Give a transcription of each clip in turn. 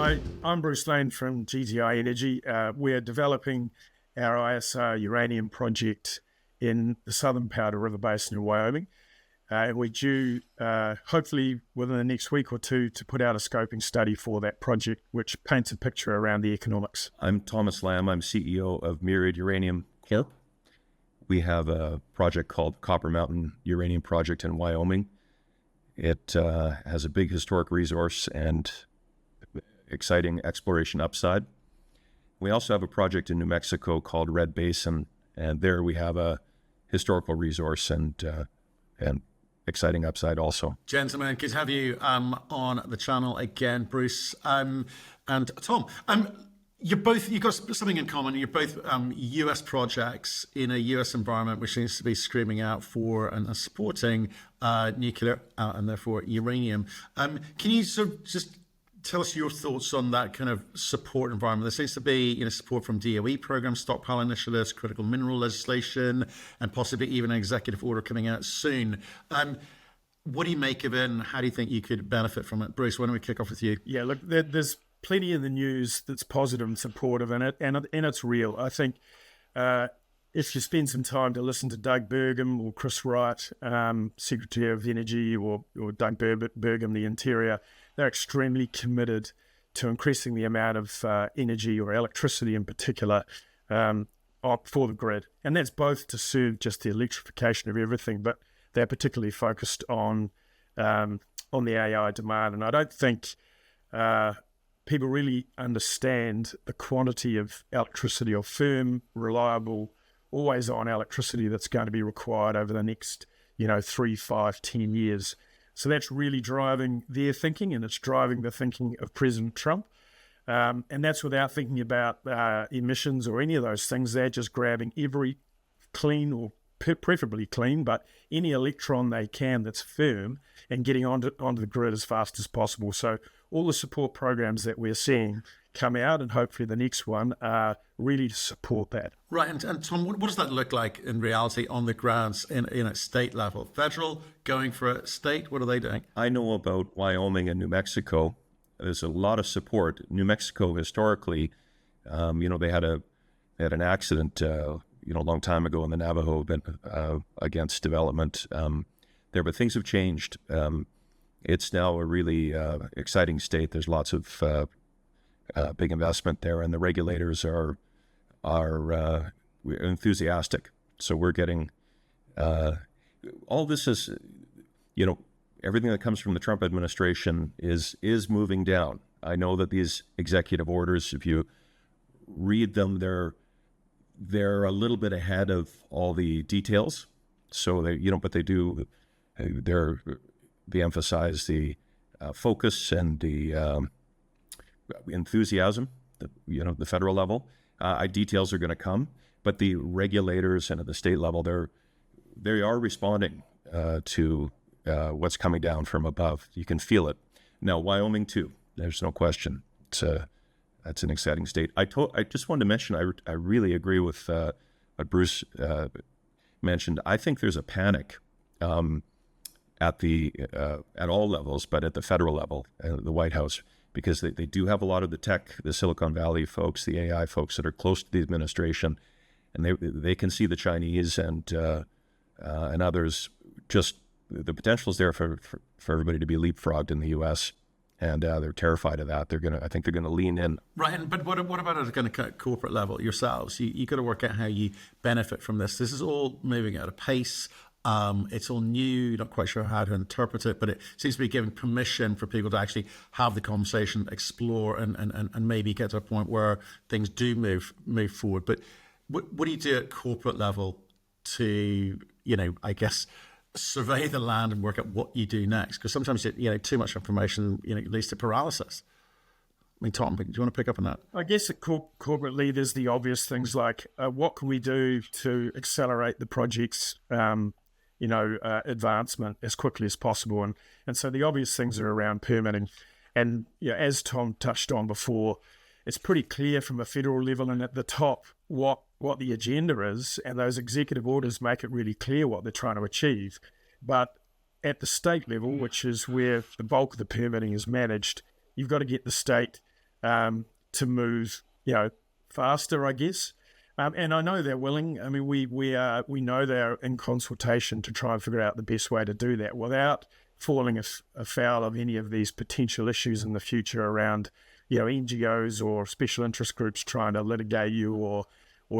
Hi, I'm Bruce Lane from GTI Energy. We're developing our ISR uranium project in the Southern Powder River Basin in Wyoming. We're due, hopefully within the next week or two, to put out a scoping study for that project, which paints a picture around the economics. I'm Thomas Lamb. I'm CEO of Myriad Uranium Corp. We have a project called Copper Mountain Uranium Project in Wyoming. It has a big historic resource and exciting exploration upside. We also have a project in New Mexico called Red Basin, and there we have a historical resource and exciting upside also. Gentlemen, good to have you on the channel again, Bruce and Tom. You've got something in common. You're both US projects in a US environment which seems to be screaming out for and supporting nuclear and therefore uranium. Can you sort of just tell us your thoughts on that kind of support environment? There seems to be, support from DOE programs, stockpile initiatives, critical mineral legislation, and possibly even an executive order coming out soon. What do you make of it, and how do you think you could benefit from it? Bruce, why don't we kick off with you? Yeah, look, there's plenty in the news that's positive and supportive in it, and it's real. I think if you spend some time to listen to Doug Burgum or Chris Wright, Secretary of Energy, or Doug Burgum, the Interior, they're extremely committed to increasing the amount of energy or electricity in particular for the grid. And that's both to serve just the electrification of everything, but they're particularly focused on the AI demand. And I don't think people really understand the quantity of electricity or firm, reliable, always-on electricity that's going to be required over the next 3, 5, 10 years. So that's really driving their thinking, and it's driving the thinking of President Trump. And that's without thinking about emissions or any of those things. They're just grabbing every clean, or preferably clean, but any electron they can that's firm, and getting onto the grid as fast as possible. So all the support programs that we're seeing come out, and hopefully the next one, are really to support that. Right, and Tom, what does that look like in reality on the grounds in a state level? Federal going for a state, what are they doing? I know about Wyoming and New Mexico. There's a lot of support. New Mexico historically, they had an accident a long time ago in the Navajo against development there, but things have changed. It's now a really exciting state. There's lots of big investment there, and the regulators are enthusiastic. So we're getting all this is, everything that comes from the Trump administration is moving down. I know that these executive orders, if you read them, they're a little bit ahead of all the details. So they emphasize the focus and the enthusiasm, the federal level. Details are going to come, but the regulators and at the state level, they are responding to what's coming down from above. You can feel it. Now, Wyoming too. There's no question. That's an exciting state. I just wanted to mention, I really agree with what Bruce mentioned. I think there's a panic at all levels, but at the federal level, the White House, because they do have a lot of the tech, the Silicon Valley folks, the AI folks that are close to the administration, and they can see the Chinese and others. Just the potential is there for everybody to be leapfrogged in the U.S., and they're terrified of that. I think they're gonna lean in. Right, but what about at a kind of corporate level yourselves? You got to work out how you benefit from this. This is all moving at a pace. It's all new, not quite sure how to interpret it, but it seems to be giving permission for people to actually have the conversation, explore, and maybe get to a point where things do move forward. But what do you do at corporate level to, I guess, survey the land and work out what you do next? Because sometimes, too much information, leads to paralysis. I mean, Tom, do you want to pick up on that? I guess at corporately, there's the obvious things like what can we do to accelerate the project's advancement as quickly as possible. And so the obvious things are around permitting. And as Tom touched on before, it's pretty clear from a federal level and at the top what the agenda is, and those executive orders make it really clear what they're trying to achieve. But at the state level, which is where the bulk of the permitting is managed, you've got to get the state to move, faster, I guess. And I know they're willing. I mean, we know they're in consultation to try and figure out the best way to do that without falling afoul of any of these potential issues in the future around, NGOs or special interest groups trying to litigate you, or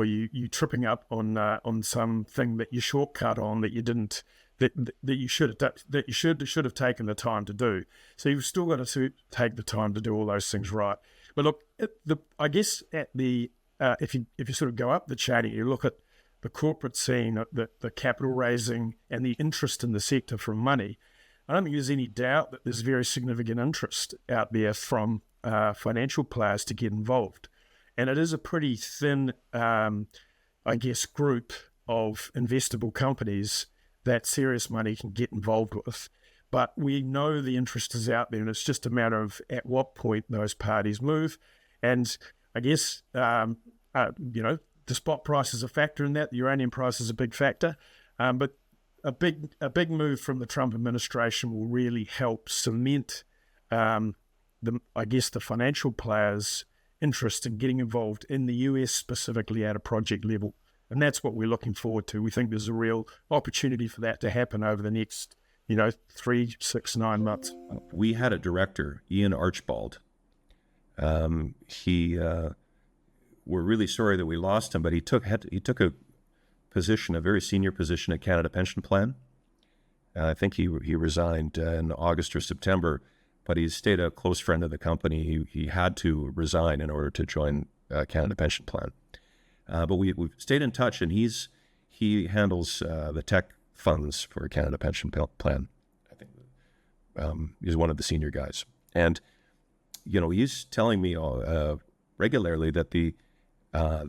you tripping up on something that you shortcut on that you didn't, that you should have taken the time to do. So you've still got to take the time to do all those things right. But look, I guess at the if you sort of go up the chain, you look at the corporate scene, the capital raising and the interest in the sector from money. I don't think there's any doubt that there's very significant interest out there from financial players to get involved. And it is a pretty thin, group of investable companies that serious money can get involved with. But we know the interest is out there, and it's just a matter of at what point those parties move. And I guess, the spot price is a factor in that. The uranium price is a big factor. But a big move from the Trump administration will really help cement, the financial players' interest in getting involved in the US specifically at a project level. And that's what we're looking forward to. We think there's a real opportunity for that to happen over the next, 3, 6, 9 months. We had a director, Ian Archibald. We're really sorry that we lost him, but he took a position, a very senior position at Canada Pension Plan. I think he resigned in August or September, but he stayed a close friend of the company. He had to resign in order to join Canada Pension Plan. But we've stayed in touch, and he handles the tech funds for Canada Pension Plan. I think he's one of the senior guys, and he's telling me regularly that the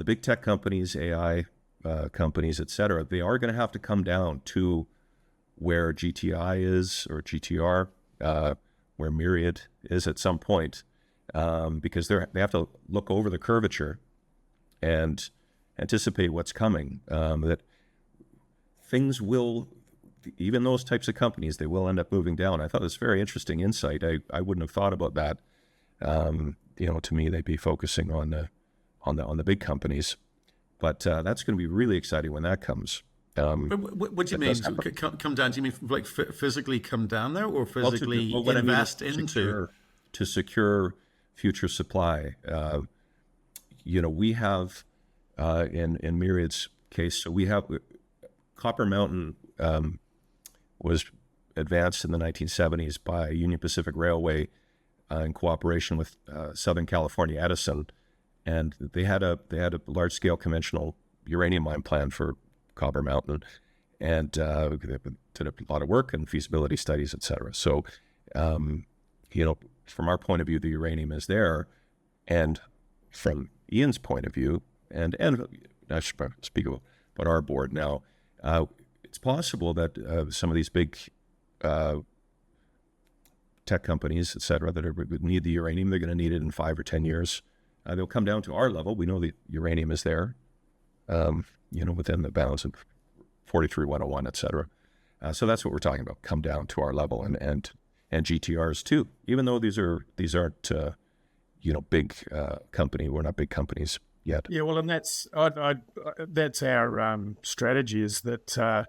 big tech companies, AI companies, et cetera, they are going to have to come down to where GTI is or GTR, where Myriad is at some point, because they have to look over the curvature and anticipate what's coming. That things will, even those types of companies, they will end up moving down. I thought it was very interesting insight. I wouldn't have thought about that. To me, they'd be focusing on the big companies, but that's going to be really exciting when that comes. What do you mean? Come down? Do you mean like physically come down there, or physically invest into to secure future supply? We have in Myriad's case, so we have Copper Mountain was advanced in the 1970s by Union Pacific Railway in cooperation with Southern California Edison, and they had a large scale conventional uranium mine plan for Copper Mountain, and did a lot of work and feasibility studies, et cetera. So, from our point of view, the uranium is there, and from Ian's point of view, and I should speak about our board now, it's possible that some of these big tech companies, et cetera, that would need the uranium, they're going to need it in 5 or 10 years. They'll come down to our level. We know the uranium is there, within the bounds of 43-101, et cetera. So that's what we're talking about. Come down to our level, and GTRs too. Even though these aren't big company. We're not big companies yet. Yeah, well, and that's our strategy, is that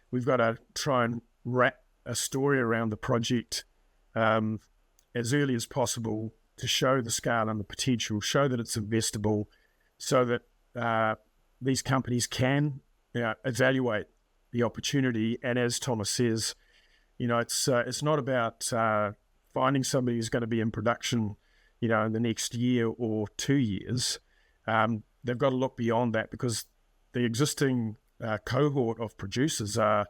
we've got to try and wrap a story around the project as early as possible to show the scale and the potential, show that it's investable, so that these companies can evaluate the opportunity. And as Thomas says, it's not about finding somebody who's going to be in production, in the next year or 2 years. They've got to look beyond that, because the existing cohort of producers are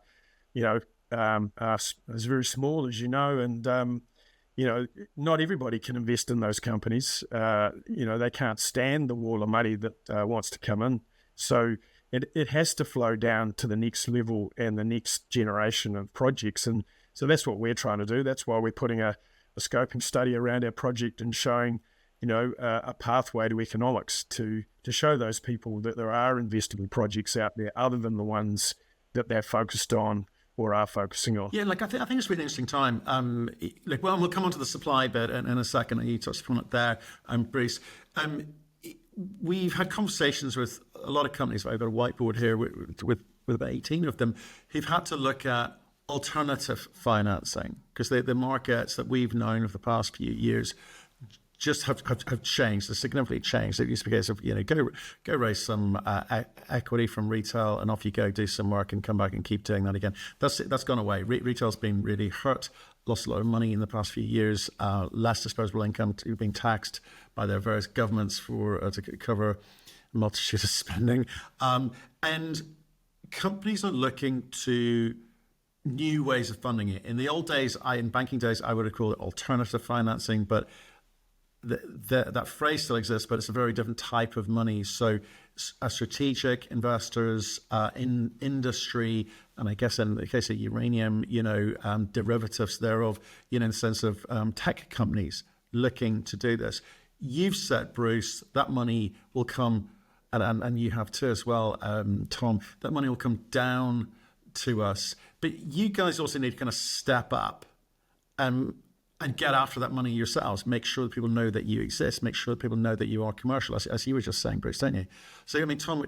very small, as you know, and not everybody can invest in those companies. They can't stand the wall of money that wants to come in. So it has to flow down to the next level and the next generation of projects. And so that's what we're trying to do. That's why we're putting a scoping study around our project and showing, a pathway to economics to show those people that there are investable projects out there other than the ones that they're focused on or are focusing on. Yeah, like I think it's a really interesting time. Well, we'll come on to the supply bit in a second. You touched upon it there, Bruce. We've had conversations with a lot of companies. I've got a whiteboard here with about 18 of them who've had to look at alternative financing because the markets that we've known over the past few years just have changed, have significantly changed. It used to be a case of, go raise some equity from retail and off you go, do some work and come back and keep doing that again. That's gone away. Retail's been really hurt, lost a lot of money in the past few years, less disposable income being taxed by their various governments to cover a multitude of spending. And companies are looking to new ways of funding it. In the old days, in banking days, I would have called it alternative financing, but that phrase still exists, but it's a very different type of money. So strategic investors in industry, and I guess in the case of uranium, derivatives thereof, in the sense of tech companies looking to do this. You've said, Bruce, that money will come, and you have too as well, Tom, that money will come down to us. But you guys also need to kind of step up and get after that money yourselves. Make sure that people know that you exist. Make sure that people know that you are commercial, as you were just saying, Bruce, don't you? So, I mean, Tom,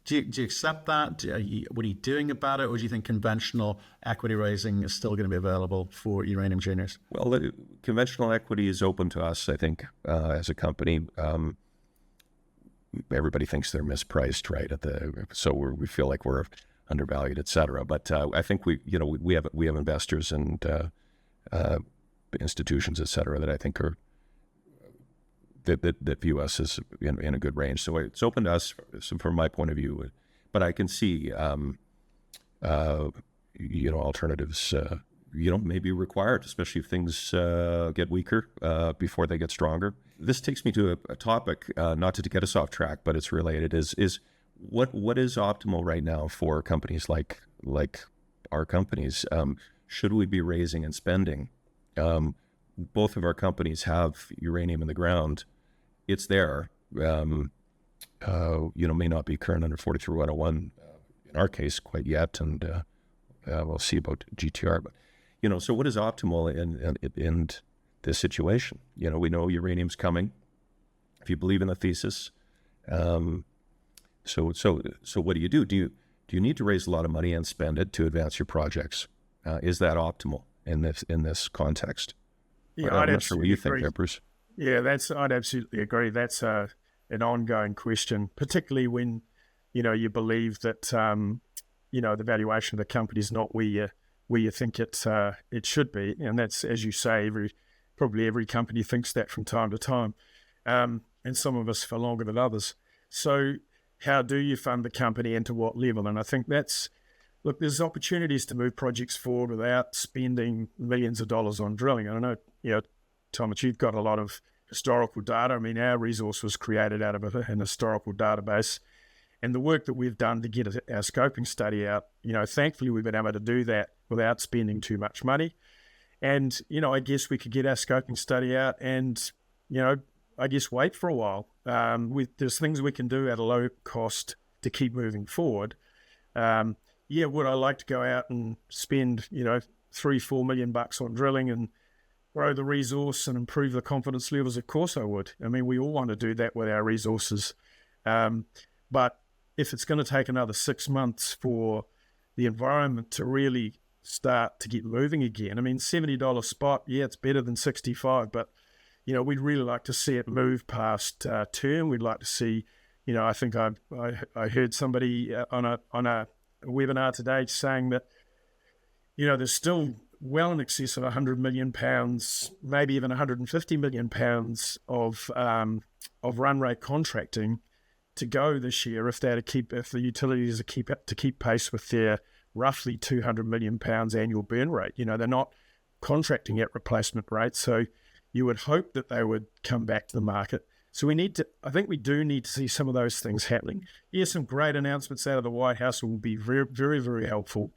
do you accept that? What are you doing about it? Or do you think conventional equity raising is still going to be available for uranium juniors? Well, conventional equity is open to us, I think, as a company. Everybody thinks they're mispriced, right? So we feel like we're undervalued, et cetera. But I think we have investors and institutions, et cetera, that I think are that view us as in a good range. So it's open to us from my point of view. But I can see, alternatives, may be required, especially if things get weaker before they get stronger. This takes me to a topic, not to get us off track, but it's related. Is what is optimal right now for companies like our companies? Should we be raising and spending? Both of our companies have uranium in the ground. It's there. May not be current under 43101 in our case quite yet, and we'll see about GTR. But so what is optimal in this situation? We know uranium's coming. If you believe in the thesis, so what do? Do you need to raise a lot of money and spend it to advance your projects? Is that optimal in this context? Yeah, I'm not sure what you think there, Bruce. Yeah, I'd absolutely agree. That's an ongoing question, particularly when you believe that the valuation of the company is not where you think it should be, and that's, as you say, probably every company thinks that from time to time, and some of us for longer than others. So, how do you fund the company and to what level? And I think there's opportunities to move projects forward without spending millions of dollars on drilling. I don't know, Thomas, you've got a lot of historical data. I mean, our resource was created out of an historical database. And the work that we've done to get our scoping study out, thankfully we've been able to do that without spending too much money. And, I guess we could get our scoping study out and, I guess wait for a while. There's things we can do at a low cost to keep moving forward. Would I like to go out and spend, $3-4 million on drilling and grow the resource and improve the confidence levels? Of course I would. I mean, we all want to do that with our resources. But if it's going to take another 6 months for the environment to really start to get moving again, I mean, $70 spot, it's better than 65, but, we'd really like to see it move past term. We'd like to see, I think I heard somebody on a webinar today saying that, there's still well in excess of 100 million pounds, maybe even 150 million pounds of run rate contracting to go this year if the utilities are to keep pace with their roughly 200 million pounds annual burn rate. They're not contracting at replacement rates, so you would hope that they would come back to the market. So I think we do need to see some of those things happening. Some great announcements out of the White House will be very, very, very helpful.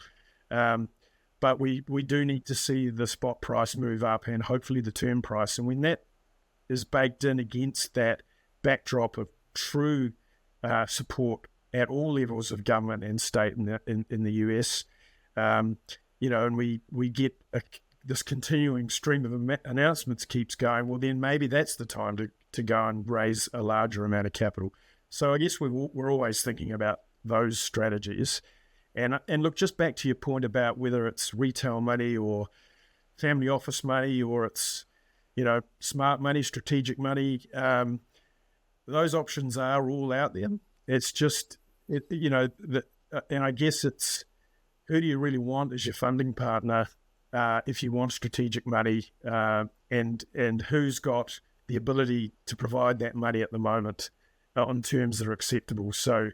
But we do need to see the spot price move up and hopefully the term price. And when that is baked in against that backdrop of true support at all levels of government and state in the US, and we get this continuing stream of announcements keeps going, well, then maybe that's the time to go and raise a larger amount of capital. So I guess we're always thinking about those strategies. And look, just back to your point about whether it's retail money or family office money, or it's, smart money, strategic money, those options are all out there. It's just, and I guess it's, who do you really want as your funding partner if you want strategic money, and who's got the ability to provide that money at the moment on terms that are acceptable. So,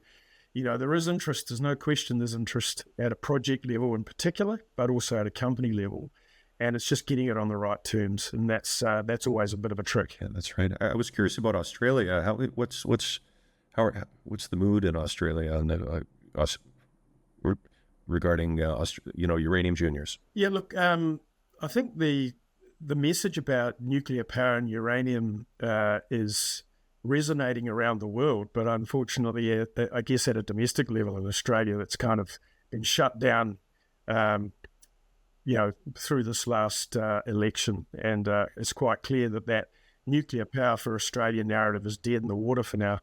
there is interest. There's no question there's interest at a project level in particular, but also at a company level. And it's just getting it on the right terms, and that's always a bit of a trick. Yeah, that's right. I was curious about Australia. What's the mood in Australia on regarding uranium juniors? Yeah, look, I think the message about nuclear power and uranium is resonating around the world, but unfortunately, I guess at a domestic level in Australia, that's kind of been shut down. Through this last election, and it's quite clear that nuclear power for Australia narrative is dead in the water for now.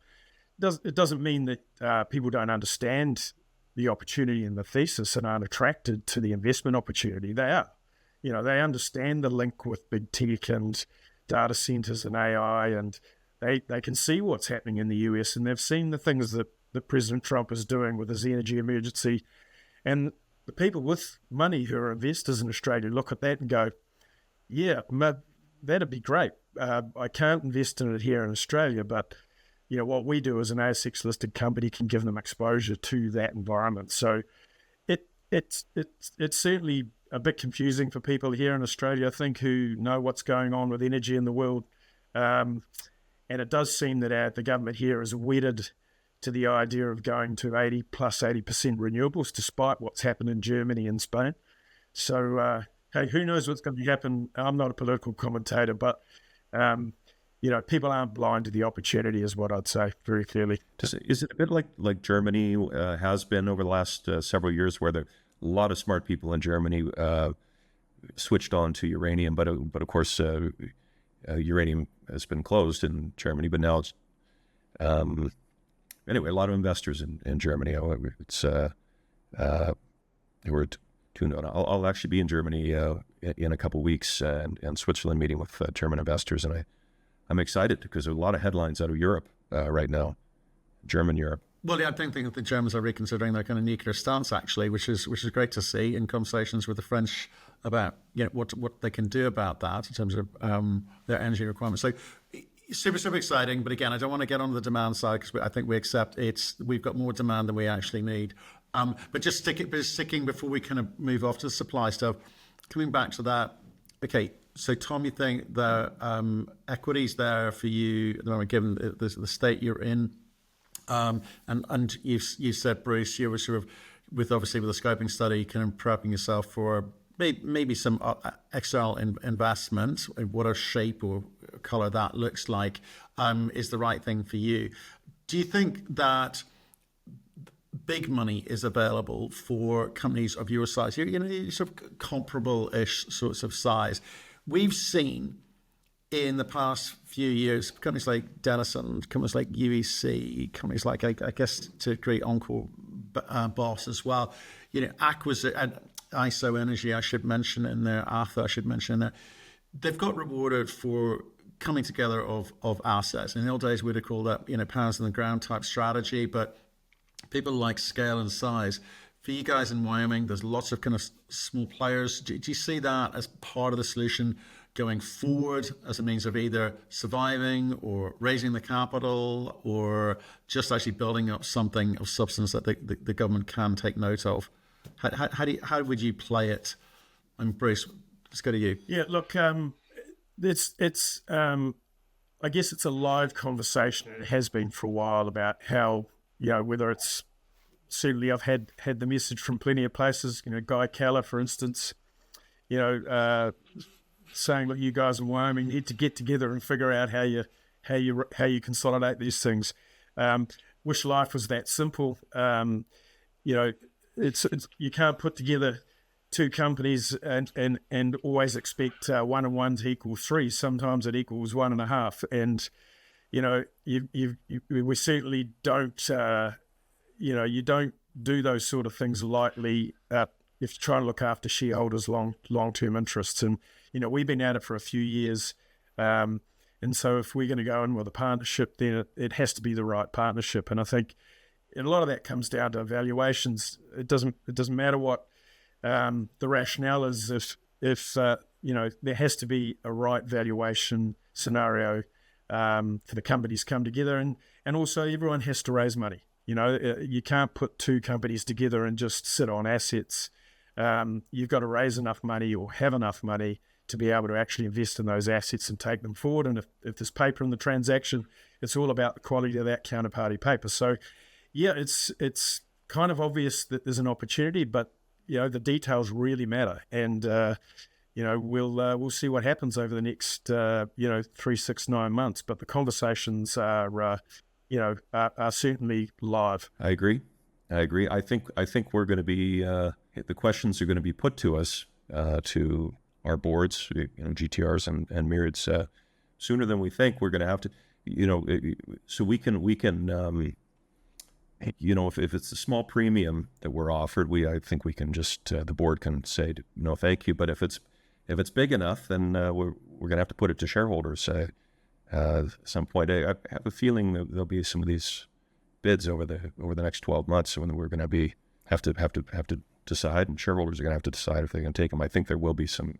It doesn't mean that people don't understand the opportunity and the thesis and aren't attracted to the investment opportunity. They are. They understand the link with big tech and data centers and AI, and they can see what's happening in the US, and they've seen the things that President Trump is doing with his energy emergency. And the people with money who are investors in Australia look at that and go, yeah, that'd be great. I can't invest in it here in Australia, but what we do as an ASX listed company can give them exposure to that environment. So it's certainly a bit confusing for people here in Australia, I think, who know what's going on with energy in the world. And it does seem that the government here is wedded to the idea of going to 80% renewables, despite what's happened in Germany and Spain. So, hey, who knows what's going to happen? I'm not a political commentator, but, people aren't blind to the opportunity is what I'd say very clearly. Is it a bit like Germany has been over the last several years, where a lot of smart people in Germany switched on to uranium, but of course, uranium has been closed in Germany, but now it's... Anyway, a lot of investors in Germany. It's we're tuned on. I'll actually be in Germany in a couple of weeks and Switzerland, meeting with German investors, and I'm excited because there are a lot of headlines out of Europe right now, German Europe. Well, yeah, I think the Germans are reconsidering their kind of nuclear stance, actually, which is great to see, in conversations with the French about what they can do about that in terms of their energy requirements. So super exciting, but again, I don't want to get on the demand side, because I think we accept we've got more demand than we actually need. But just sticking before we kind of move off to the supply stuff, coming back to that. Okay, so Tom, you think the equity's there for you at the moment, given the state you're in, and you said, Bruce, you were sort of with the scoping study, kind of prepping yourself for maybe some external investment, whatever shape or color that looks like, is the right thing for you. Do you think that big money is available for companies of your size? You're sort of comparable-ish sorts of size. We've seen in the past few years companies like Denison, companies like UEC, companies like, I guess to a degree, Encore Boss as well, acquisition. ISO Energy, I should mention in there, Arthur, I should mention in there. They've got rewarded for coming together of assets. In the old days, we'd have called that, pounds on the ground type strategy, but people like scale and size. For you guys in Wyoming, there's lots of kind of small players. Do you see that as part of the solution going forward, as a means of either surviving or raising the capital, or just actually building up something of substance that the government can take note of? How would you play it? And Bruce, let's go to you. Yeah, look, it's I guess it's a live conversation. It has been for a while about how, whether it's, certainly I've had the message from plenty of places, Guy Keller, for instance, saying, look, you guys in Wyoming need to get together and figure out how you consolidate these things. Wish life was that simple. It's you can't put together two companies and always expect 1 and 1 to equal 3. Sometimes it equals 1.5. And, we certainly don't, you don't do those sort of things lightly if you're trying to look after shareholders' long-term interests. And, we've been at it for a few years. And so if we're going to go in with a partnership, then it has to be the right partnership. And I think a lot of that comes down to valuations. It doesn't matter what the rationale is if there has to be a right valuation scenario for the companies come together, and also everyone has to raise money. You can't put two companies together and just sit on assets. You've got to raise enough money or have enough money to be able to actually invest in those assets and take them forward. And if there's paper in the transaction, it's all about the quality of that counterparty paper. So, yeah, it's kind of obvious that there's an opportunity, but the details really matter. And we'll see what happens over the next 3, 6, 9 months. But the conversations are certainly live. I agree. I think we're going to be the questions are going to be put to us to our boards, GTRs and Myriads, sooner than we think. We're going to have to, so we can if it's a small premium that we're offered, I think we can just the board can say no thank you. But if it's big enough, then we're going to have to put it to shareholders at some point. I have a feeling that there'll be some of these bids over the next 12 months when we're going to have to decide, and shareholders are going to have to decide if they're going to take them. I think there will be some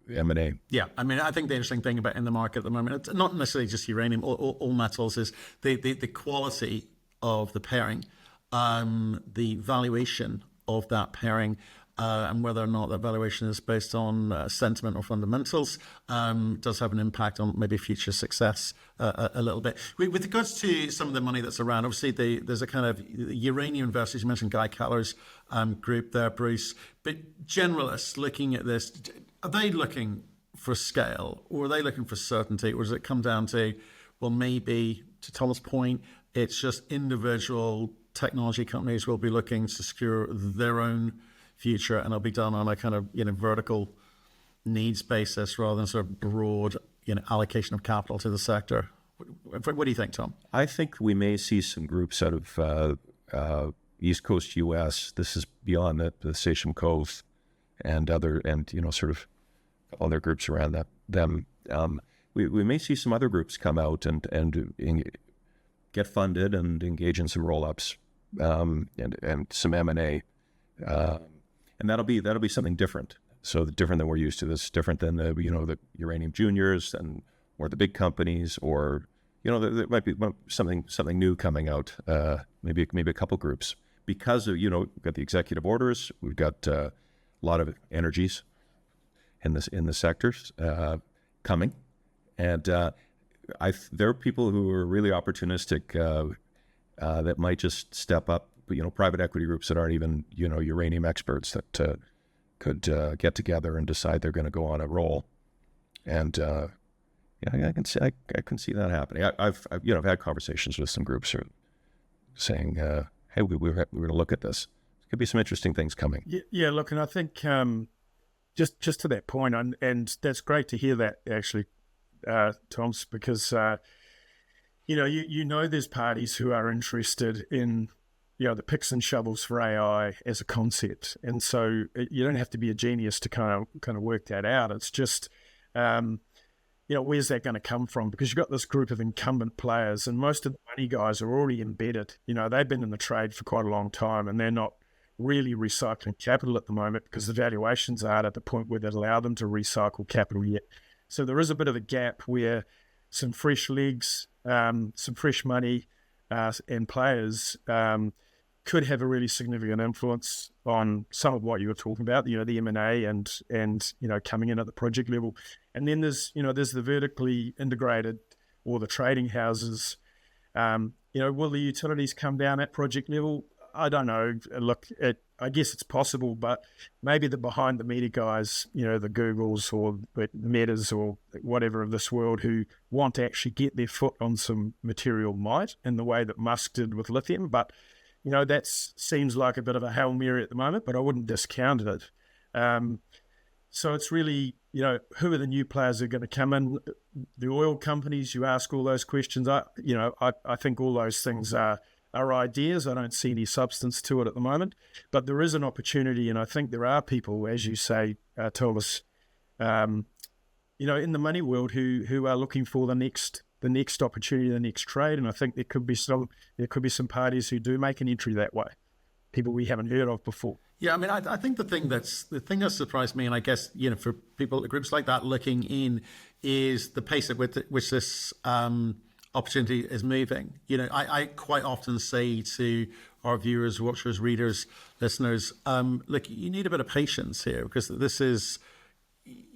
M&A. Yeah, I mean, I think the interesting thing about in the market at the moment, it's not necessarily just uranium, all metals, is the quality of the pairing, the valuation of that pairing, and whether or not that valuation is based on sentiment or fundamentals, does have an impact on maybe future success a little bit. With regards to some of the money that's around, obviously there's a kind of uranium investors. You mentioned Guy Keller's group there, Bruce. But generalists looking at this, are they looking for scale, or are they looking for certainty, or does it come down to, well, maybe, to Tom's point, it's just individual technology companies will be looking to secure their own future, and it'll be done on a kind of vertical needs basis rather than sort of broad allocation of capital to the sector. What do you think, Tom? I think we may see some groups out of East Coast U.S. This is beyond the Sachem Cove and sort of other groups around them. We may see some other groups come out and get funded and engage in some roll-ups and some M&A, and that'll be something different. So different than we're used to. This different than the uranium juniors or the big companies, or there might be something new coming out. Maybe a couple groups, because of we've got the executive orders, we've got a lot of energies in the sectors coming, and there are people who are really opportunistic that might just step up. Private equity groups that aren't even uranium experts that could get together and decide they're going to go on a roll, and I can see that happening. I've had conversations with some groups who are saying, hey, we're going to look at this. There could be some interesting things coming. Yeah, look, and I think just to that point, and that's great to hear that actually, Tom's, because there's parties who are interested in the picks and shovels for AI as a concept, and so you don't have to be a genius to kind of work that out. It's just where's that going to come from? Because you've got this group of incumbent players, and most of the money guys are already embedded. They've been in the trade for quite a long time, and they're not really recycling capital at the moment because the valuations aren't at the point where they'd allow them to recycle capital yet. So there is a bit of a gap where some fresh legs, some fresh money, and players could have a really significant influence on some of what you were talking about, the M&A and coming in at the project level. And then there's the vertically integrated or the trading houses. Will the utilities come down at project level? I don't know. Look, I guess it's possible, but maybe the behind the meter guys, the Googles or the Metas or whatever of this world, who want to actually get their foot on some material might, in the way that Musk did with lithium. But that seems like a bit of a Hail Mary at the moment, but I wouldn't discount it. So it's really, who are the new players that are going to come in? The oil companies, you ask all those questions. I think all those things are ideas. I don't see any substance to it at the moment, but there is an opportunity, and I think there are people, as you say, Thomas, in the money world who are looking for the next opportunity, the next trade, and I think there could be some parties who do make an entry that way, people we haven't heard of before. Yeah, I mean, I think the thing that surprised me, and I guess for people, groups like that looking in, is the pace at which this opportunity is moving. I quite often say to our viewers, watchers, readers, listeners, look, you need a bit of patience here, because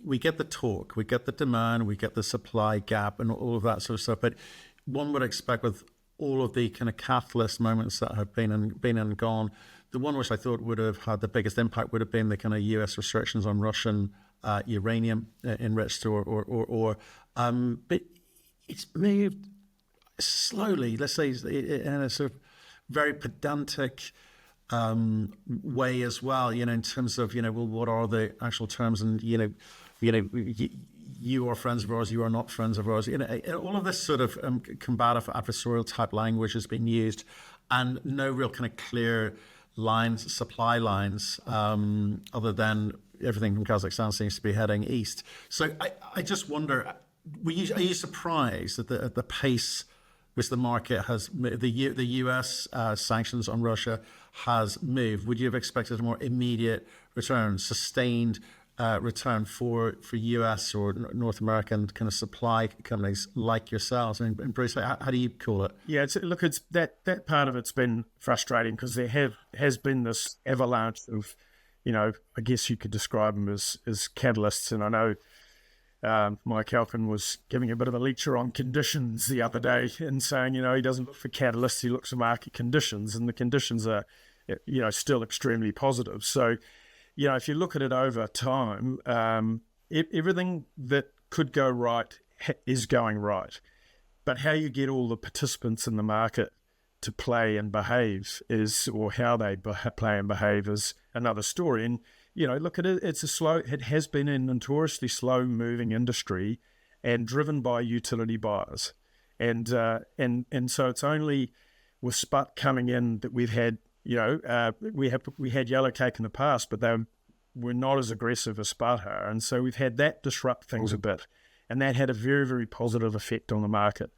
we get the talk, we get the demand, we get the supply gap, and all of that sort of stuff. But one would expect, with all of the kind of catalyst moments that have been and gone, the one which I thought would have had the biggest impact would have been the kind of U.S. restrictions on Russian uranium enriched but it's moved slowly, let's say, in a sort of very pedantic way as well, in terms of, well, what are the actual terms, and, you are friends of ours, you are not friends of ours. All of this sort of combative adversarial type language has been used, and no real kind of clear supply lines, other than everything from Kazakhstan seems to be heading east. So I just wonder, are you surprised at the pace which the market has, the U.S. Sanctions on Russia has moved? Would you have expected a more immediate return, sustained return for U.S. or North American kind of supply companies like yourselves? I mean, Bruce, how do you call it? Yeah, it's that part of it's been frustrating, because there has been this avalanche of, I guess you could describe them as catalysts. And I know Mike Halpin was giving a bit of a lecture on conditions the other day, and saying, he doesn't look for catalysts, he looks for market conditions, and the conditions are, still extremely positive. So, if you look at it over time, everything that could go right is going right. But how you get all the participants in the market to play and behave or how they play and behave is another story. And, look at it, it has been a notoriously slow moving industry, and driven by utility buyers. And so it's only with Sput coming in that we've had, we had Yellowcake in the past, but they were not as aggressive as Sput are, and so we've had that disrupt things a bit, and that had a very, very positive effect on the market.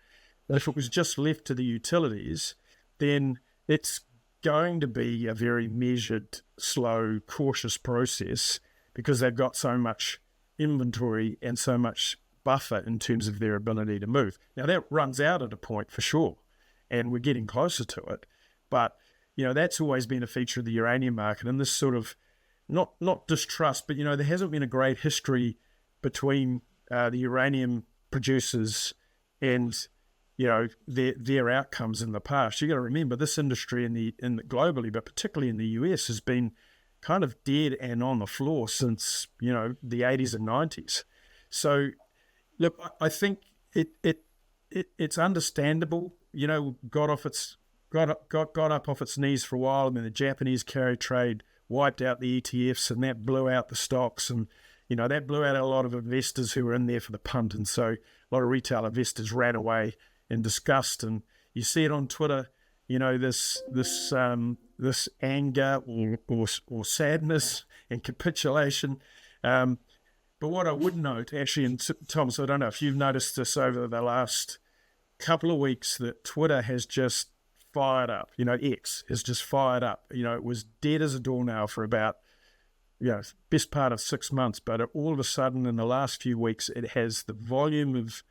But if it was just left to the utilities, then it's going to be a very measured, slow, cautious process, because they've got so much inventory and so much buffer in terms of their ability to move. Now that runs out at a point for sure, and we're getting closer to it, but that's always been a feature of the uranium market, and this sort of not distrust, but there hasn't been a great history between the uranium producers and their outcomes in the past. You got to remember, this industry globally, but particularly in the US, has been kind of dead and on the floor since the 80s and 90s. So look, I think it's understandable. Got up off its knees for a while, and then the Japanese carry trade wiped out the ETFs, and that blew out the stocks, and that blew out a lot of investors who were in there for the punt, and so a lot of retail investors ran away in disgust. And you see it on Twitter, this anger or sadness and capitulation. But what I would note, actually, and Tom, so I don't know if you've noticed this over the last couple of weeks, that Twitter has just fired up. X has just fired up. It was dead as a doornail for about, best part of 6 months, but all of a sudden in the last few weeks, it has the volume of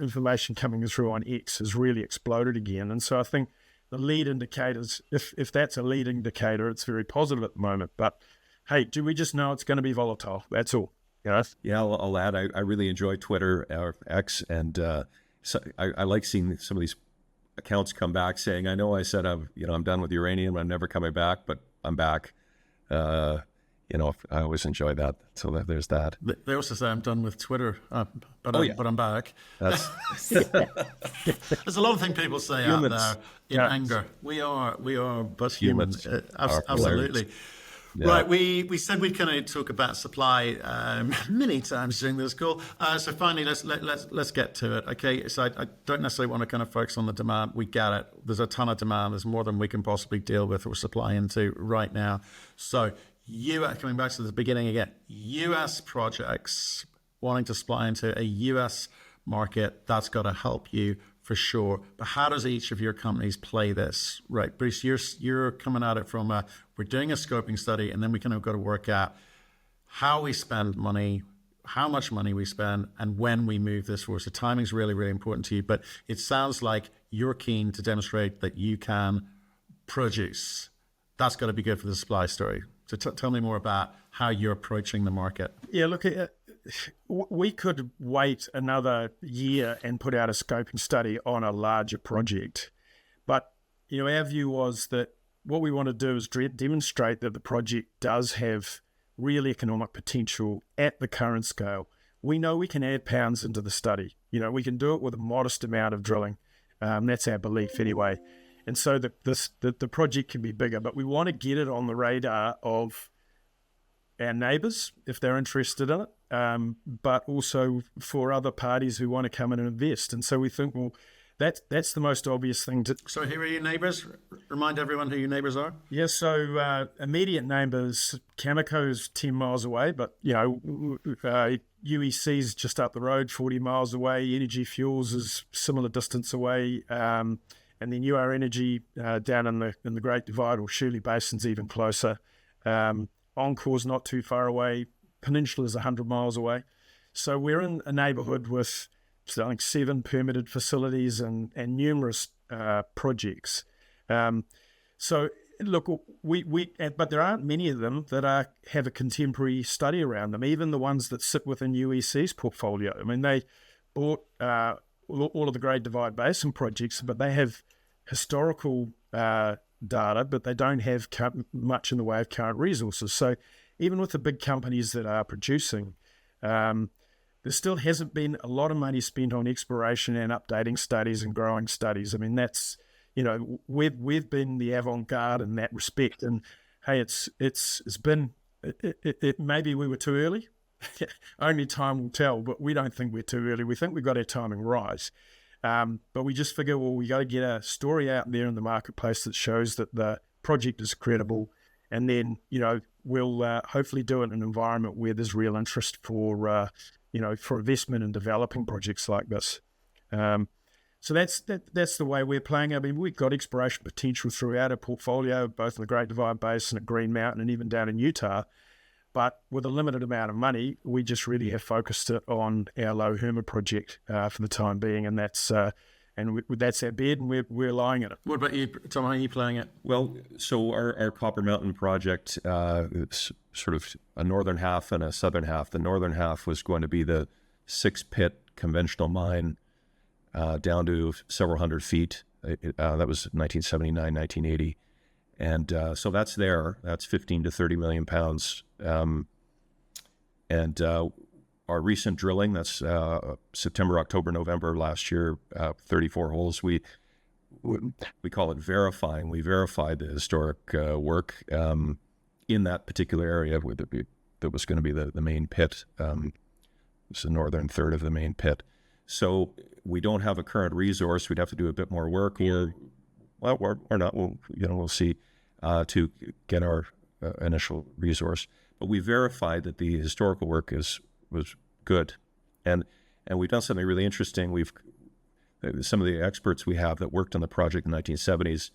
information coming through on X has really exploded again. And so I think the lead indicators, if that's a lead indicator, it's very positive at the moment. But hey, do we just know it's going to be volatile? That's all. Yeah, I'll add, I really enjoy Twitter or X, and so I like seeing some of these accounts come back saying, I know I said I'm done with uranium, I'm never coming back, but I'm back. I always enjoy that. So there's that. They also say I'm done with Twitter, but I'm back. That's There's a lot of things people say out there in anger. We are but humans. Absolutely. Right, we said we'd kind of talk about supply many times during this call. So finally, let's get to it. Okay, so I don't necessarily want to kind of focus on the demand. We get it. There's a ton of demand. There's more than we can possibly deal with or supply into right now. So coming back to the beginning again, US projects wanting to supply into a US market, that's got to help you for sure. But how does each of your companies play this? Right, Bruce, you're coming at it from we're doing a scoping study, and then we kind of got to work out how we spend money, how much money we spend, and when we move this forward. So timing is really, really important to you. But it sounds like you're keen to demonstrate that you can produce. That's got to be good for the supply story. So tell me more about how you're approaching the market. Yeah, look, we could wait another year and put out a scoping study on a larger project. But, our view was that what we want to do is demonstrate that the project does have real economic potential at the current scale. We know we can add pounds into the study. We can do it with a modest amount of drilling. That's our belief anyway. And so the project can be bigger, but we want to get it on the radar of our neighbours if they're interested in it, but also for other parties who want to come in and invest. And so we think, well, that's the most obvious thing to... So who are your neighbours? Remind everyone who your neighbours are. Yeah, so immediate neighbours, Cameco's 10 miles away, but, UEC's just up the road, 40 miles away. Energy Fuels is similar distance away. And then UR Energy down in the Great Divide, or Shirley Basin's even closer. Encore's not too far away. Peninsula's 100 miles away. So we're in a neighbourhood with, I think, 7 permitted facilities and numerous projects. So look, but there aren't many of them that have a contemporary study around them, even the ones that sit within UEC's portfolio. I mean, they bought all of the Great Divide Basin projects, but they have historical data, but they don't have much in the way of current resources. So even with the big companies that are producing, there still hasn't been a lot of money spent on exploration and updating studies and growing studies. I mean, that's, we've been the avant-garde in that respect. And hey, it's been, maybe we were too early. Only time will tell, but we don't think we're too early. We think we've got our timing right. But we just figure, well, we got to get a story out there in the marketplace that shows that the project is credible. And then, we'll hopefully do it in an environment where there's real interest for investment in developing projects like this. So that's the way we're playing. I mean, we've got exploration potential throughout our portfolio, both in the Great Divide Basin, at Green Mountain, and even down in Utah. But with a limited amount of money, we just really have focused it on our Low Hermit project for the time being, and that's that's our bed, and we're lying in it. What about you, Tom? How are you playing it? Well, so our Copper Mountain project, it's sort of a northern half and a southern half. The northern half was going to be the 6-pit conventional mine down to several hundred feet. That was 1979, 1980. And so that's there. That's 15 to 30 million pounds. And our recent drilling, that's September, October, November last year, 34 holes. We call it verifying. We verified the historic work in that particular area that was going to be the main pit. It's the northern third of the main pit. So we don't have a current resource. We'd have to do a bit more work, or not. We'll see to get our initial resource. But we verified that the historical work was good, and we've done something really interesting. Some of the experts we have that worked on the project in the 1970s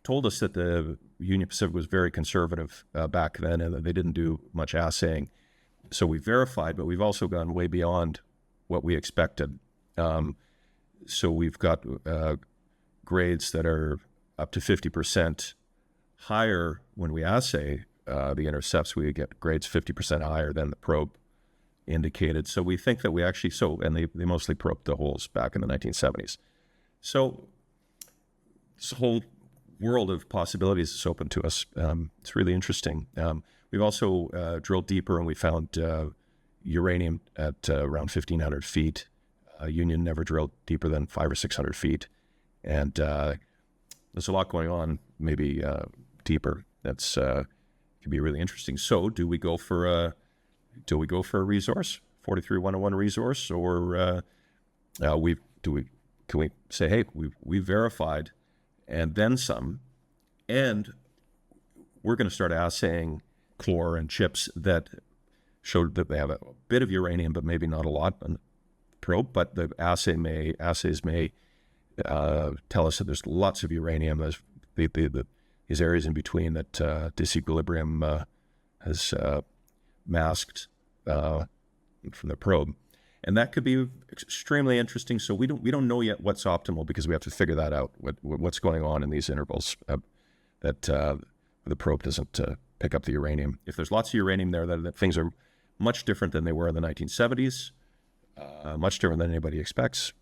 told us that the Union Pacific was very conservative back then, and that they didn't do much assaying. So we verified, but we've also gone way beyond what we expected. So we've got grades that are up to 50% higher when we assay the intercepts. We get grades 50% higher than the probe indicated. So we think that we actually, and they mostly probed the holes back in the 1970s. So this whole world of possibilities is open to us. It's really interesting. We've also drilled deeper, and we found uranium at around 1,500 feet. Union never drilled deeper than 500 or 600 feet. And there's a lot going on, maybe deeper. That's could be really interesting. So, do we go for a resource, 43-101 resource, or can we say, hey, we verified, and then some, and we're going to start assaying core and chips that showed that they have a bit of uranium, but maybe not a lot on the probe. But the assays may tell us that there's lots of uranium. There's these areas in between that disequilibrium has masked from the probe, and that could be extremely interesting. So we don't know yet what's optimal, because we have to figure that out. What's going on in these intervals that the probe doesn't pick up the uranium. If there's lots of uranium there, that things are much different than they were in the 1970s, much different than anybody expects,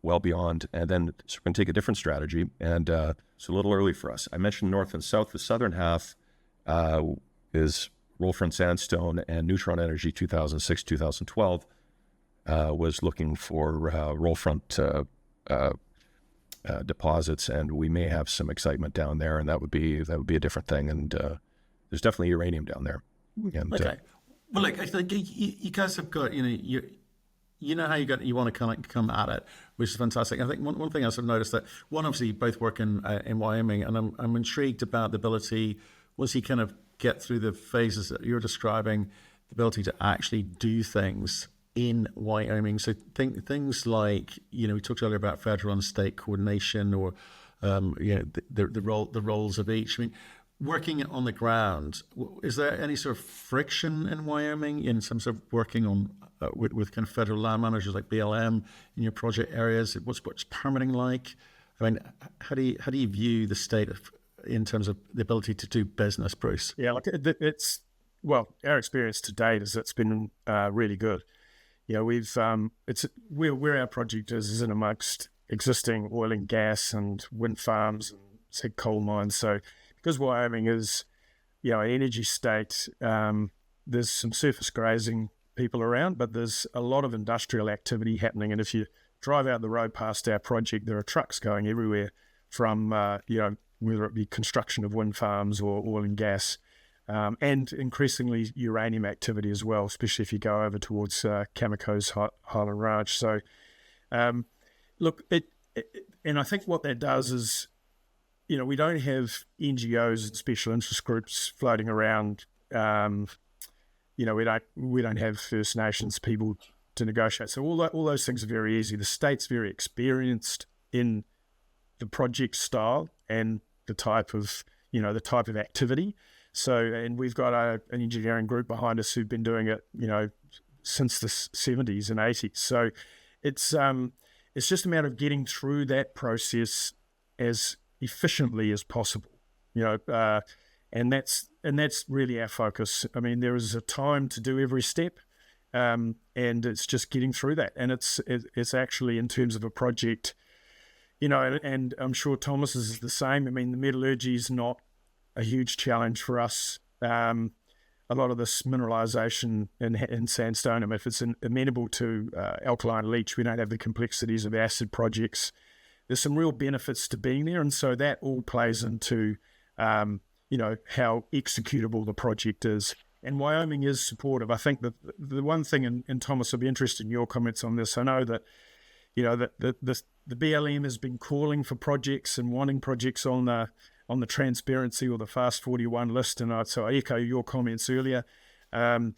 well beyond. And then so we're going to take a different strategy, and it's a little early for us. I mentioned north and south. The southern half is Roll-Front Sandstone, and Neutron Energy 2006-2012 was looking for roll-front deposits, and we may have some excitement down there, and that would be a different thing. And there's definitely uranium down there. And, okay. Well, look, I think you guys have got, you know how you want to kind of come at it, which is fantastic. I think one thing else I've noticed, that obviously you both work in Wyoming, and I'm intrigued about the ability, once you kind of get through the phases that you're describing, the ability to actually do things in Wyoming. So things like, we talked earlier about federal and state coordination, or the roles of each. I mean, working on the ground, is there any sort of friction in Wyoming in terms of working on with kind of federal land managers like BLM in your project areas? What's permitting like? I mean, how do you view the state in terms of the ability to do business, Bruce? Yeah, like our experience to date is it's been really good. We've where our project is in amongst existing oil and gas and wind farms and coal mines. So because Wyoming is, an energy state, there's some surface grazing people around, but there's a lot of industrial activity happening. And if you drive out the road past our project, there are trucks going everywhere from, whether it be construction of wind farms or oil and gas, and increasingly uranium activity as well, especially if you go over towards Cameco's Highland Ranch. So, look, and I think what that does is, we don't have NGOs and special interest groups floating around. We don't have First Nations people to negotiate. So all those things are very easy. The state's very experienced in the project style and the type of activity. So, and we've got an engineering group behind us who've been doing it, since the 70s and 80s. So it's just a matter of getting through that process as efficiently as possible, and that's really our focus. I mean, there is a time to do every step, and it's just getting through that. And it's actually, in terms of a project, and I'm sure Thomas is the same. I mean, the metallurgy is not a huge challenge for us. A lot of this mineralization in sandstone, I mean, if it's amenable to alkaline leach, we don't have the complexities of acid projects. There's some real benefits to being there, and so that all plays into, how executable the project is. And Wyoming is supportive. I think that the one thing, and Thomas, I'll be interested in your comments on this. I know that, the BLM has been calling for projects and wanting projects on the transparency or the Fast 41 list, and so I echo your comments earlier. And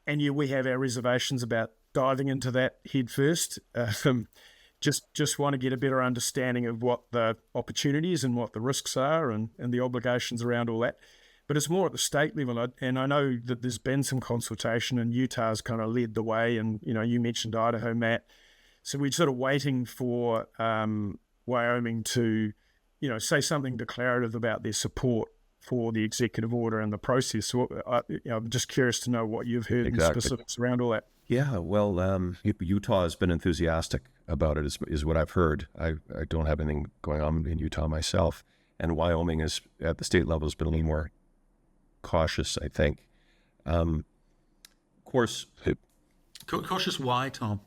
we have our reservations about diving into that head first. Just want to get a better understanding of what the opportunities and what the risks are, and the obligations around all that. But it's more at the state level, and I know that there's been some consultation, and Utah's kind of led the way, and you mentioned Idaho, Matt. So we're sort of waiting for Wyoming to say something declarative about their support for the executive order and the process. So I'm just curious to know what you've heard in specifics around all that. Yeah, well, Utah has been enthusiastic about it, is what I've heard. I don't have anything going on in Utah myself, and Wyoming is at the state level has been a little more cautious, I think. Of course, cautious. Why, Tom?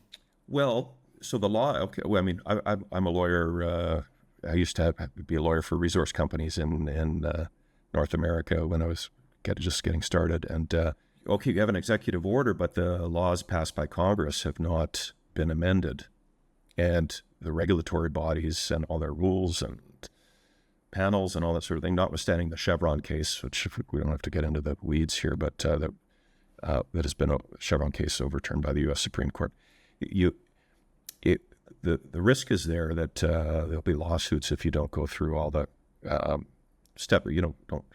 Well, so the law. Okay, well, I mean, I'm a lawyer. I used to be a lawyer for resource companies in North America when I was just getting started. And okay, you have an executive order, but the laws passed by Congress have not been amended. And the regulatory bodies and all their rules and panels and all that sort of thing, notwithstanding the Chevron case, which we don't have to get into the weeds here, but that has been a Chevron case overturned by the U.S. Supreme Court. The risk is there that there'll be lawsuits if you don't go through all the don't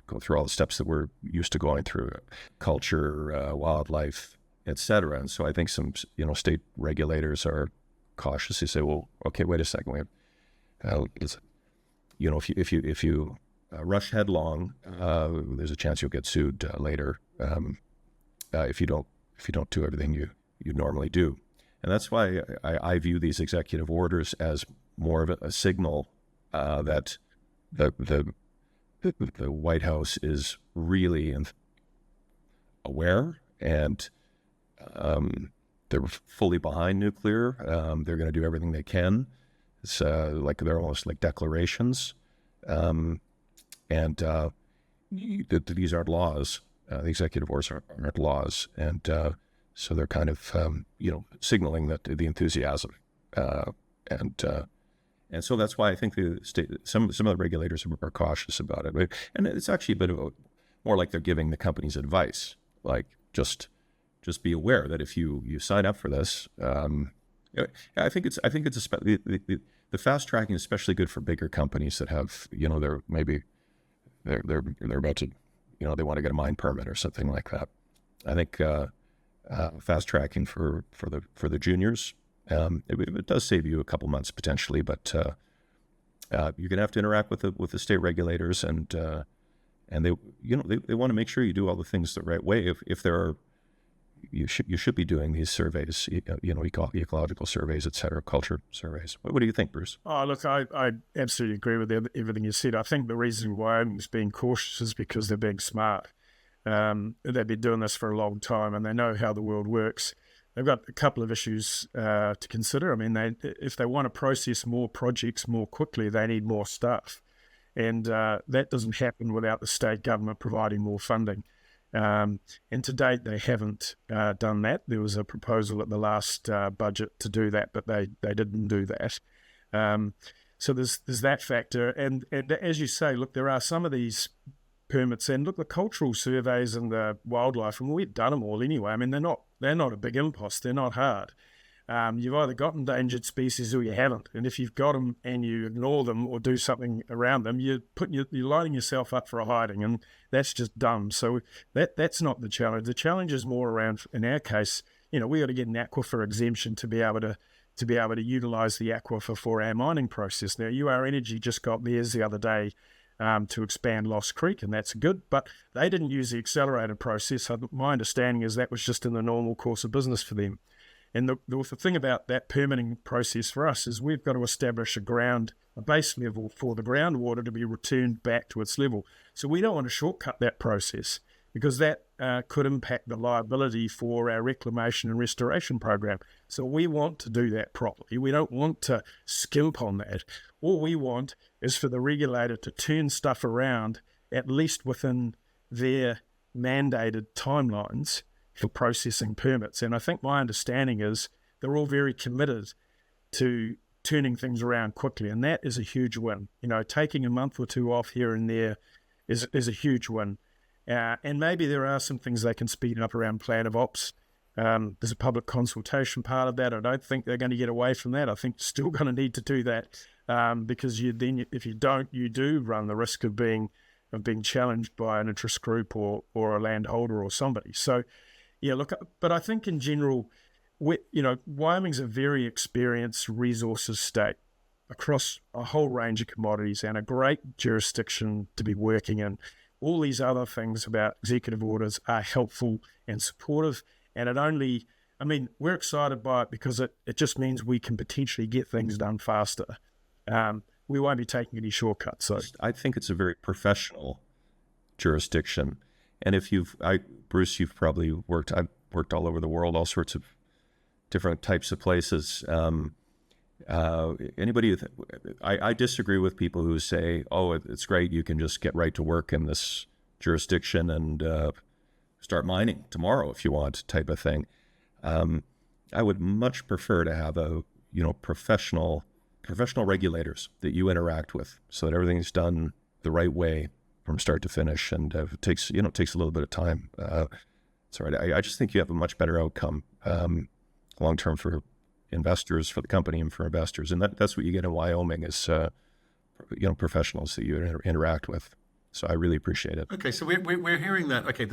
go through all the steps that we're used to going through, culture, wildlife, etc. And so I think some state regulators are cautious. They say, well, okay, wait a second, if you rush headlong, there's a chance you'll get sued later if you don't do everything you normally do. And that's why I view these executive orders as more of a signal that the White House is really aware, and they're fully behind nuclear. They're going to do everything they can. It's they're almost like declarations, and these aren't laws. The executive orders aren't laws, and so they're kind of signaling that the enthusiasm, and so that's why I think the state, some of the regulators are cautious about it. And it's actually a bit of more like they're giving the companies advice, like just be aware that if you sign up for this, I think it's the fast tracking is especially good for bigger companies that have they're about to they want to get a mine permit or something like that. I think fast tracking for the juniors. It does save you a couple months potentially, but you're going to have to interact with the state regulators, and they want to make sure you do all the things the right way. If there are, you should be doing these surveys, ecological surveys, et cetera, culture surveys. What do you think, Bruce? Oh, look, I absolutely agree with everything you said. I think the reason Wyoming's being cautious is because they're being smart. They've been doing this for a long time, and they know how the world works. They've got a couple of issues to consider. I mean, if they want to process more projects more quickly, they need more staff. And that doesn't happen without the state government providing more funding. And to date, they haven't done that. There was a proposal at the last budget to do that, but they didn't do that. So there's that factor. And as you say, look, there are some of these permits, and look, the cultural surveys and the wildlife, and we've done them all anyway. I mean, they're not a big impost. They're not hard. You've either got endangered species or you haven't. And if you've got them and you ignore them or do something around them, you're lining yourself up for a hiding, and that's just dumb. So that's not the challenge. The challenge is more around, in our case, we got to get an aquifer exemption to be able to utilise the aquifer for our mining process. Now, UR Energy just got theirs the other day to expand Lost Creek, and that's good, but they didn't use the accelerated process. So my understanding is that was just in the normal course of business for them. And the thing about that permitting process for us is we've got to establish a base level for the groundwater to be returned back to its level. So we don't want to shortcut that process, because that could impact the liability for our reclamation and restoration program. So we want to do that properly. We don't want to skimp on that. All we want is for the regulator to turn stuff around, at least within their mandated timelines for processing permits. And I think my understanding is they're all very committed to turning things around quickly, and that is a huge win. Taking a month or two off here and there is a huge win. And maybe there are some things they can speed up around plan of ops. There's a public consultation part of that. I don't think they're going to get away from that. I think you're still going to need to do that, because if you don't, you do run the risk of being challenged by an interest group or a landholder or somebody. So, yeah, look, but I think in general, Wyoming's a very experienced resources state across a whole range of commodities, and a great jurisdiction to be working in. All these other things about executive orders are helpful and supportive, and we're excited by it because it just means we can potentially get things done faster. We won't be taking any shortcuts. So I think it's a very professional jurisdiction. And Bruce, you've probably I've worked all over the world, all sorts of different types of places. I disagree with people who say, "Oh, it's great, you can just get right to work in this jurisdiction and start mining tomorrow if you want, type of thing. I would much prefer to have professional regulators that you interact with, so that everything's done the right way from start to finish. And it takes a little bit of time. It's all right. I just think you have a much better outcome long term for investors, for the company, and for investors. And that's what you get in Wyoming is professionals that you interact with. So I really appreciate it. Okay, so we're hearing that. Okay,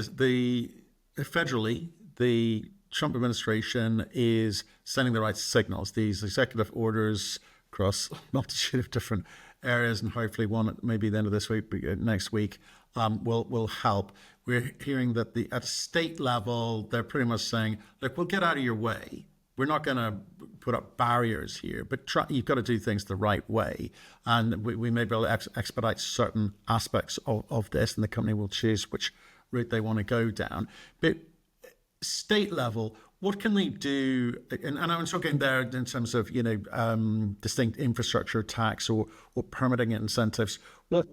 federally, the Trump administration is sending the right signals. These executive orders across a multitude of different areas, and hopefully one maybe the end of this week, next week, will help. We're hearing that at a state level, they're pretty much saying, look, we'll get out of your way. We're not going to put up barriers here, but you've got to do things the right way. And we may be able to expedite certain aspects of this, and the company will choose which route they want to go down. But state level, what can they do? And I'm talking there in terms of, distinct infrastructure tax or permitting incentives. What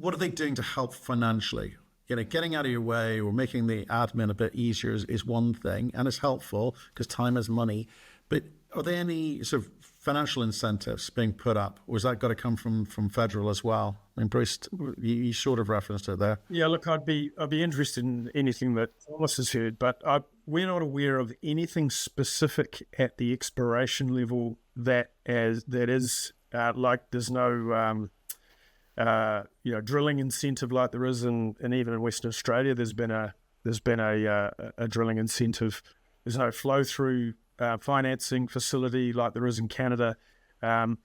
are they doing to help financially? Getting out of your way or making the admin a bit easier is one thing, and it's helpful because time is money. But are there any sort of financial incentives being put up, or has that got to come from federal as well? I mean, Bruce, you sort of referenced it there. Yeah, look, I'd be interested in anything that Thomas has heard, but we're not aware of anything specific at the exploration level that is like there's no drilling incentive like there is in even in Western Australia. There's been a drilling incentive. There's no flow through financing facility like there is in Canada. Look,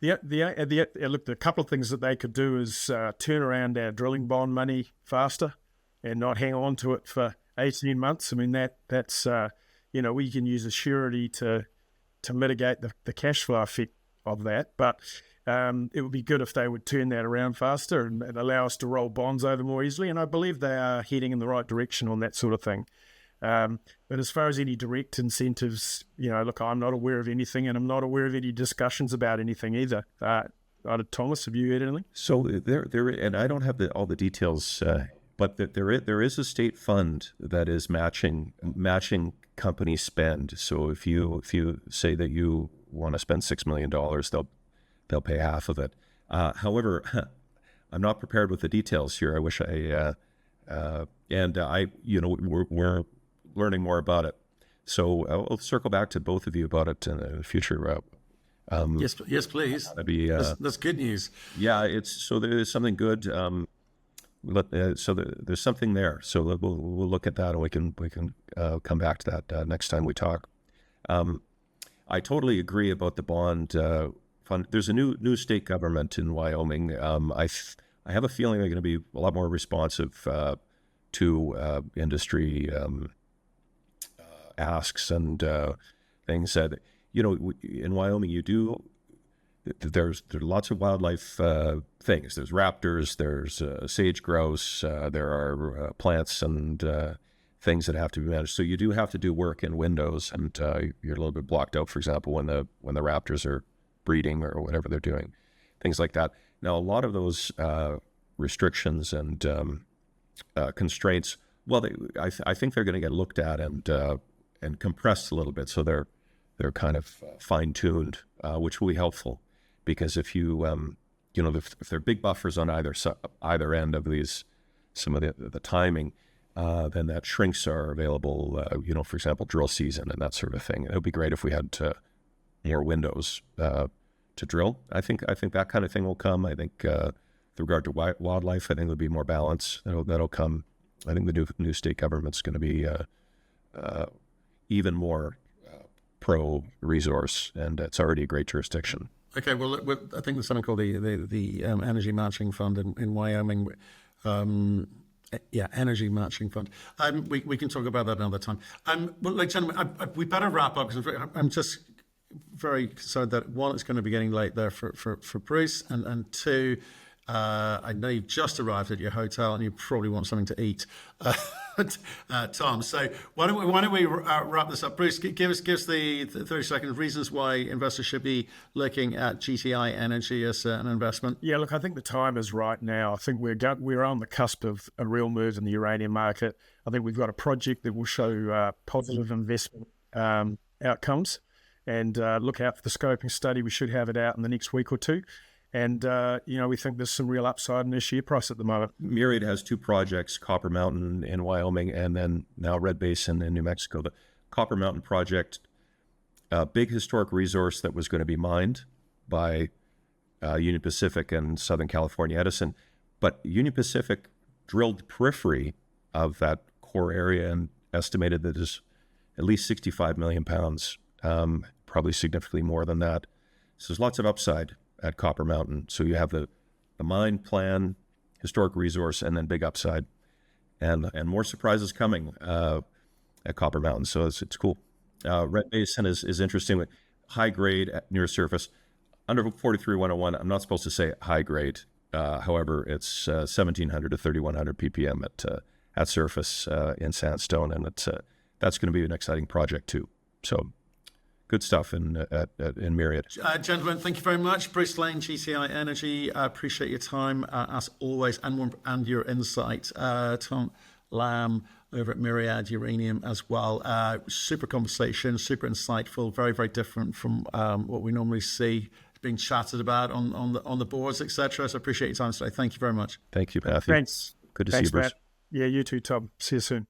a couple of things that they could do is turn around our drilling bond money faster and not hang on to it for 18 months. I mean, that's we can use a surety to mitigate the cash flow effect of that, but it would be good if they would turn that around faster and allow us to roll bonds over more easily. And I believe they are heading in the right direction on that sort of thing. But as far as any direct incentives, look, I'm not aware of anything, and I'm not aware of any discussions about anything either. Thomas, have you heard anything? So there, and I don't have all the details, but there is a state fund that is matching company spend. So if you say that you want to spend $6 million, they'll pay half of it. However, I'm not prepared with the details here. I wish we're learning more about it. So I'll circle back to both of you about it in the future. Yes, please. That'd be that's good news. Yeah, there's something good. There's something there. So we'll look at that, and we can come back to that next time we talk. I totally agree about the bond fund. There's a new state government in Wyoming. I have a feeling they're going to be a lot more responsive to industry asks and things that in Wyoming there's lots of wildlife things. There's raptors, there's sage grouse, there are plants and things that have to be managed. So you do have to do work in windows, and you're a little bit blocked out, for example, when the raptors are breeding or whatever they're doing, things like that. Now, a lot of those restrictions and constraints, well, I think they're going to get looked at and compressed a little bit, so they're kind of fine-tuned, which will be helpful, because if you if there are big buffers on either end of these, some of the timing, then that shrinks are available. For example, drill season and that sort of thing. It would be great if we had more windows to drill. I think that kind of thing will come. I think with regard to wildlife, I think there'll be more balance. That'll come. I think the new state government's going to be even more pro-resource, and it's already a great jurisdiction. Okay, well, I think there's something called the Energy Matching Fund in Wyoming. Energy Matching Fund. We can talk about that another time. Well, gentlemen, we better wrap up, because I'm just very concerned that, one, it's going to be getting late there for Bruce, and two, I know you've just arrived at your hotel and you probably want something to eat, Tom. So why don't we wrap this up? Bruce, give us the 30-second reasons why investors should be looking at GTI Energy as an investment. Yeah, look, I think the time is right now. I think we're on the cusp of a real move in the uranium market. I think we've got a project that will show positive investment outcomes. And look out for the scoping study. We should have it out in the next week or two. And, we think there's some real upside in their share price at the moment. Myriad has 2 projects, Copper Mountain in Wyoming and then now Red Basin in New Mexico. The Copper Mountain project, a big historic resource that was going to be mined by Union Pacific and Southern California Edison. But Union Pacific drilled the periphery of that core area and estimated that there's at least 65 million pounds, probably significantly more than that. So there's lots of upside at Copper Mountain. So you have the mine plan, historic resource, and then big upside, and more surprises coming at Copper Mountain. So it's cool. Red Basin is interesting. High grade at near surface. Under 43101, I'm not supposed to say high grade. However, it's 1700 to 3100 ppm at surface in sandstone, and that's going to be an exciting project too. So good stuff in Myriad. Gentlemen, thank you very much. Bruce Lane, GTI Energy. I appreciate your time as always, and your insight. Tom Lamb over at Myriad Uranium as well. Super conversation, super insightful, very, very different from what we normally see being chatted about on the boards, etc. So I appreciate your time today. Thank you very much. Thank you, Matthew. Thanks. Good to Thanks, see you, Bruce. Matt. Yeah, you too, Tom. See you soon.